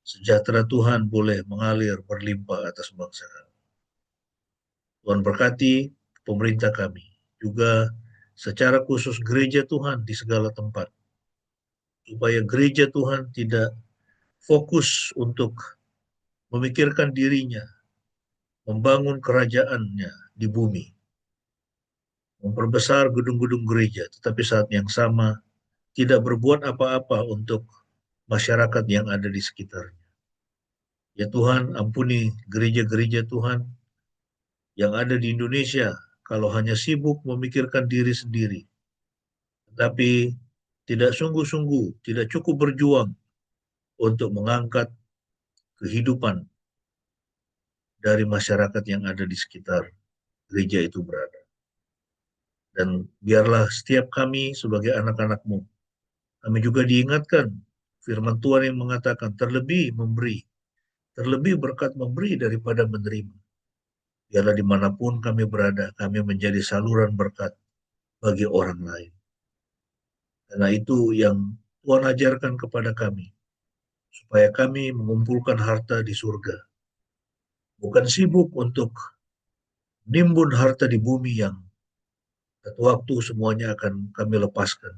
Sejahtera Tuhan boleh mengalir berlimpah atas bangsa kami. Tuhan berkati pemerintah kami, juga secara khusus gereja Tuhan di segala tempat, supaya gereja Tuhan tidak fokus untuk memikirkan dirinya, membangun kerajaannya di bumi, memperbesar gedung-gedung gereja, tetapi saat yang sama tidak berbuat apa-apa untuk masyarakat yang ada di sekitarnya. Ya Tuhan, ampuni gereja-gereja Tuhan yang ada di Indonesia kalau hanya sibuk memikirkan diri sendiri, tetapi tidak sungguh-sungguh, tidak cukup berjuang untuk mengangkat kehidupan dari masyarakat yang ada di sekitar gereja itu berada. Dan biarlah setiap kami sebagai anak-anak-Mu, kami juga diingatkan firman Tuhan yang mengatakan terlebih memberi, terlebih berkat memberi daripada menerima. Biarlah dimanapun kami berada, kami menjadi saluran berkat bagi orang lain. Karena itu yang Tuhan ajarkan kepada kami, supaya kami mengumpulkan harta di surga. Bukan sibuk untuk nimbun harta di bumi yang satu waktu semuanya akan kami lepaskan.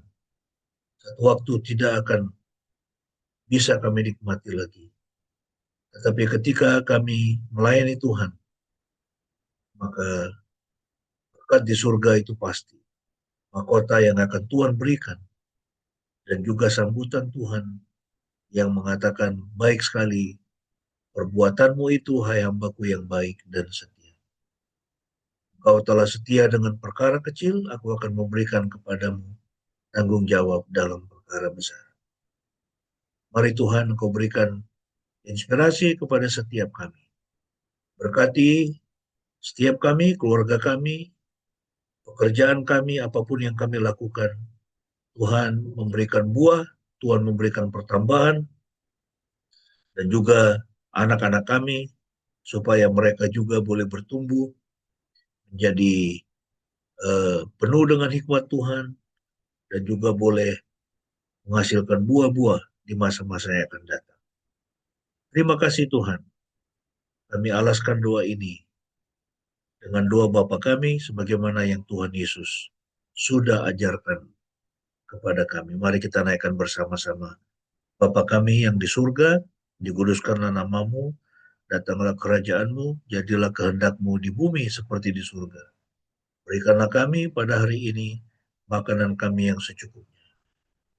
Satu waktu tidak akan bisa kami nikmati lagi. Tetapi ketika kami melayani Tuhan, maka berkat di surga itu pasti. Mahkota yang akan Tuhan berikan, dan juga sambutan Tuhan yang mengatakan, baik sekali perbuatanmu itu, hai hambaku yang baik dan setia. Kau telah setia dengan perkara kecil, aku akan memberikan kepadamu tanggung jawab dalam perkara besar. Mari Tuhan, Engkau berikan inspirasi kepada setiap kami. Berkati setiap kami, keluarga kami, pekerjaan kami, apapun yang kami lakukan. Tuhan memberikan buah, Tuhan memberikan pertambahan, dan juga anak-anak kami, supaya mereka juga boleh bertumbuh menjadi penuh dengan hikmat Tuhan, dan juga boleh menghasilkan buah-buah di masa-masa yang akan datang. Terima kasih Tuhan. Kami alaskan doa ini dengan doa Bapa kami, sebagaimana yang Tuhan Yesus sudah ajarkan kepada kami. Mari kita naikkan bersama-sama. Bapa kami yang di surga, dikuduskanlah namamu, datanglah kerajaanmu, jadilah kehendak-Mu di bumi seperti di surga. Berikanlah kami pada hari ini makanan kami yang secukupnya.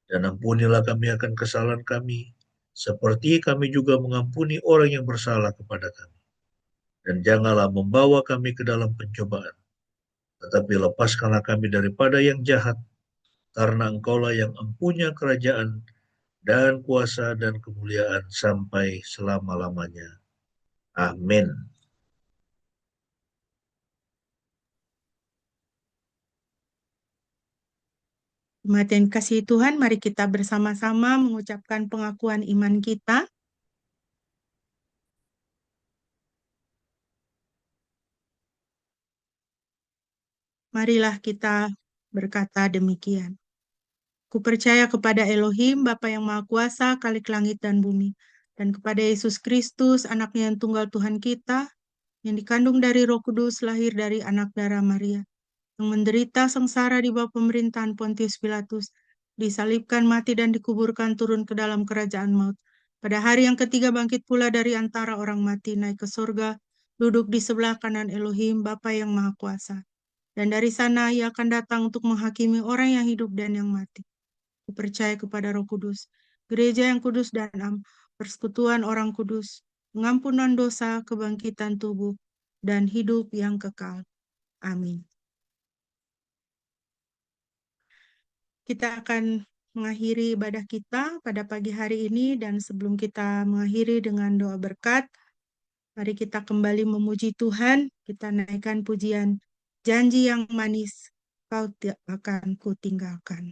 Dan ampunilah kami akan kesalahan kami, seperti kami juga mengampuni orang yang bersalah kepada kami. Dan janganlah membawa kami ke dalam pencobaan, tetapi lepaskanlah kami daripada yang jahat, karena Engkaulah yang empunya kerajaan dan kuasa dan kemuliaan sampai selama-lamanya. Amin. Jemaat yang kasih Tuhan, mari kita bersama-sama mengucapkan pengakuan iman kita. Marilah kita berkata demikian. Ku percaya kepada Elohim, Bapa yang Maha Kuasa, Khalik langit dan bumi, dan kepada Yesus Kristus, anaknya yang tunggal Tuhan kita, yang dikandung dari Roh Kudus, lahir dari anak darah Maria, yang menderita sengsara di bawah pemerintahan Pontius Pilatus, disalibkan, mati, dan dikuburkan, turun ke dalam kerajaan maut. Pada hari yang ketiga bangkit pula dari antara orang mati, naik ke surga, duduk di sebelah kanan Elohim, Bapa yang Maha Kuasa. Dan dari sana ia akan datang untuk menghakimi orang yang hidup dan yang mati. Ku percaya kepada Roh Kudus, gereja yang kudus dan persekutuan orang kudus, pengampunan dosa, kebangkitan tubuh, dan hidup yang kekal. Amin. Kita akan mengakhiri ibadah kita pada pagi hari ini, dan sebelum kita mengakhiri dengan doa berkat, mari kita kembali memuji Tuhan. Kita naikkan pujian janji yang manis, kau tidak akan kutinggalkan.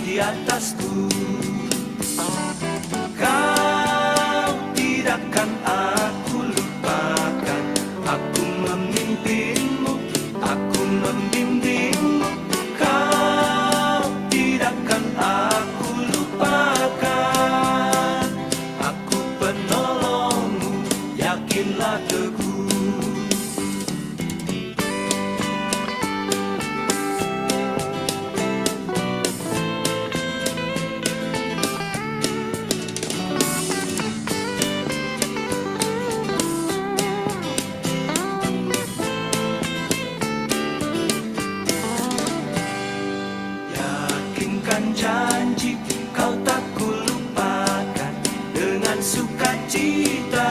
di atasku. Kau tidak akan aku lupakan. Aku memimpinmu, aku membimbingmu. Kau tidak akan aku lupakan. Aku penolongmu, yakinlah teguh. Yakinkan janji kau tak kulupakan. Dengan sukacita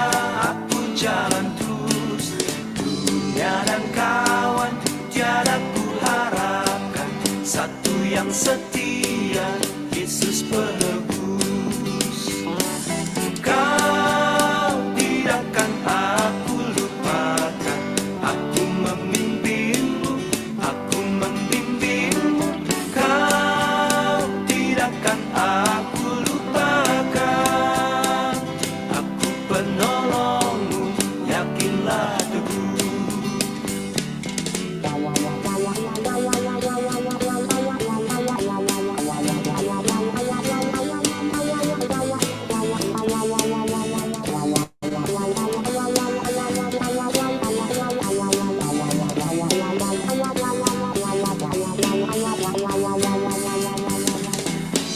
aku jalan terus. Dunia dan kawan tiada ku harapkan. Satu yang setia, Yesus penebus. Kau tidak akan aku lupakan. Aku memimpinmu, aku membimbingmu. Kau tidak akan aku lupakan. Aku penolongmu, yakinlah teguh.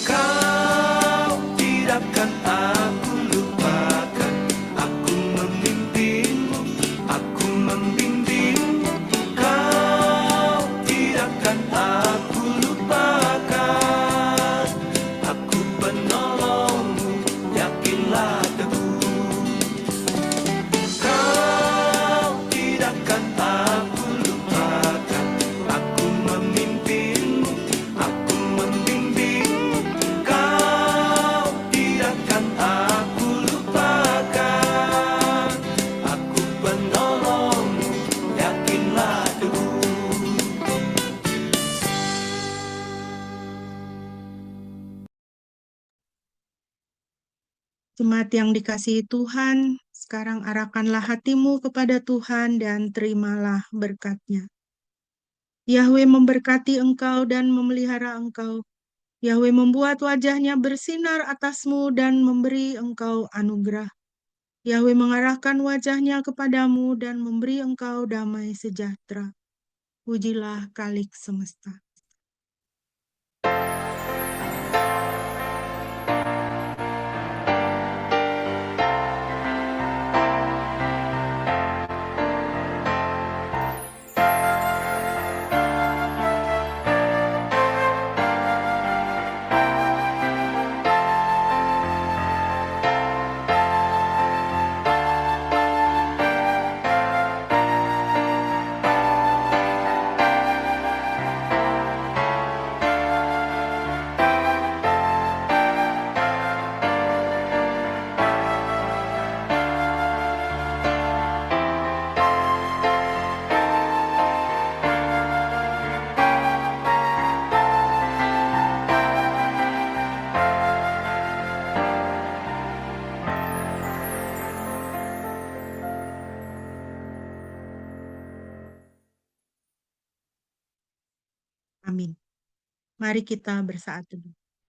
Kau tidak akan aku lupakan. Aku memimpinmu, aku membimbingmu. Kau tidak akan aku lupakan. Aku penolongmu, yakinlah teguh. Kau tidak akan aku lupakan. Aku memimpinmu, aku membimbingmu. Kau tidak akan aku lupakan. Aku penolongmu, yakinlah teguh. Jemaat yang dikasihi Tuhan, sekarang arahkanlah hatimu kepada Tuhan dan terimalah berkat-Nya. Yahwe memberkati engkau dan memelihara engkau. Yahwe membuat wajah-Nya bersinar atasmu dan memberi engkau anugerah. Yahwe mengarahkan wajah-Nya kepadamu dan memberi engkau damai sejahtera. Pujilah Khalik semesta. Amin. Mari kita bersaat teduh.